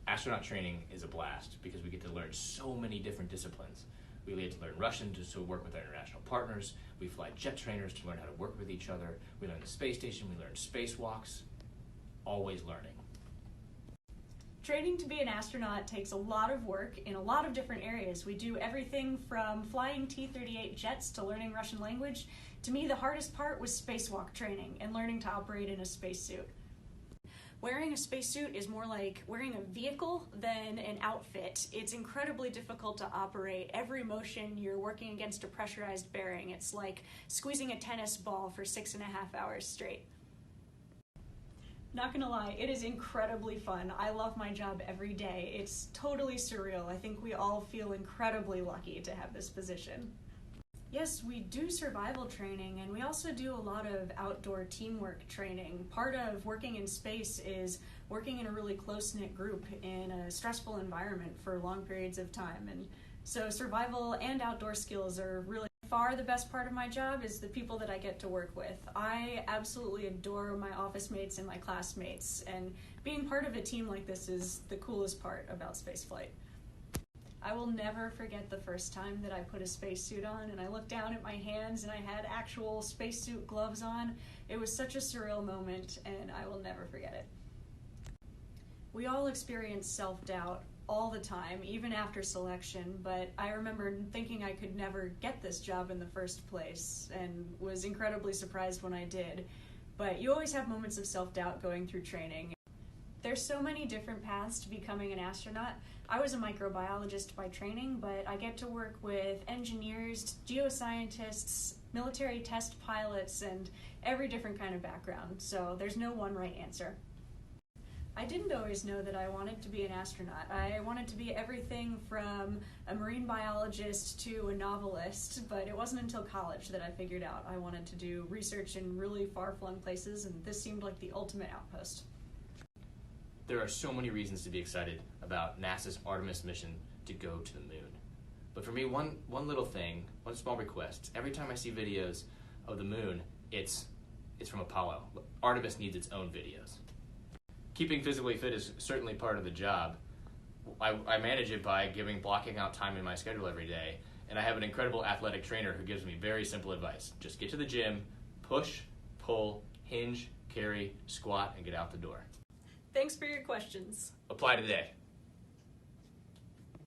Astronaut training is a blast because we get to learn so many different disciplines. We get to learn Russian to work with our international partners. We fly jet trainers to learn how to work with each other. We learn the space station. We learn spacewalks. Always learning. Training to be an astronaut takes a lot of work in a lot of different areas. We do everything from flying T-38 jets to learning Russian language. To me, the hardest part was spacewalk training and learning to operate in a spacesuit. Wearing a spacesuit is more like wearing a vehicle than an outfit. It's incredibly difficult to operate. Every motion, you're working against a pressurized bearing. It's like squeezing a tennis ball for 6.5 hours straight. Not gonna lie, it is incredibly fun. I love my job every day. It's totally surreal. I think we all feel incredibly lucky to have this position. Yes, we do survival training, and we also do a lot of outdoor teamwork training. Part of working in space is working in a really close-knit group in a stressful environment for long periods of time. And so survival and outdoor skills are really far the best part of my job is the people that I get to work with. I absolutely adore my office mates and my classmates, and being part of a team like this is the coolest part about spaceflight. I will never forget the first time that I put a spacesuit on and I looked down at my hands and I had actual spacesuit gloves on. It was such a surreal moment and I will never forget it. We all experience self-doubt all the time, even after selection, but I remember thinking I could never get this job in the first place and was incredibly surprised when I did. But you always have moments of self-doubt going through training. There's so many different paths to becoming an astronaut. I was a microbiologist by training, but I get to work with engineers, geoscientists, military test pilots, and every different kind of background, so there's no one right answer. I didn't always know that I wanted to be an astronaut. I wanted to be everything from a marine biologist to a novelist, but it wasn't until college that I figured out I wanted to do research in really far-flung places, and this seemed like the ultimate outpost. There are so many reasons to be excited about NASA's Artemis mission to go to the moon. But for me, one little thing, one small request, every time I see videos of the moon, it's from Apollo. Artemis needs its own videos. Keeping physically fit is certainly part of the job. I manage it by blocking out time in my schedule every day, and I have an incredible athletic trainer who gives me very simple advice. Just get to the gym, push, pull, hinge, carry, squat, and get out the door. Thanks for your questions. Apply today.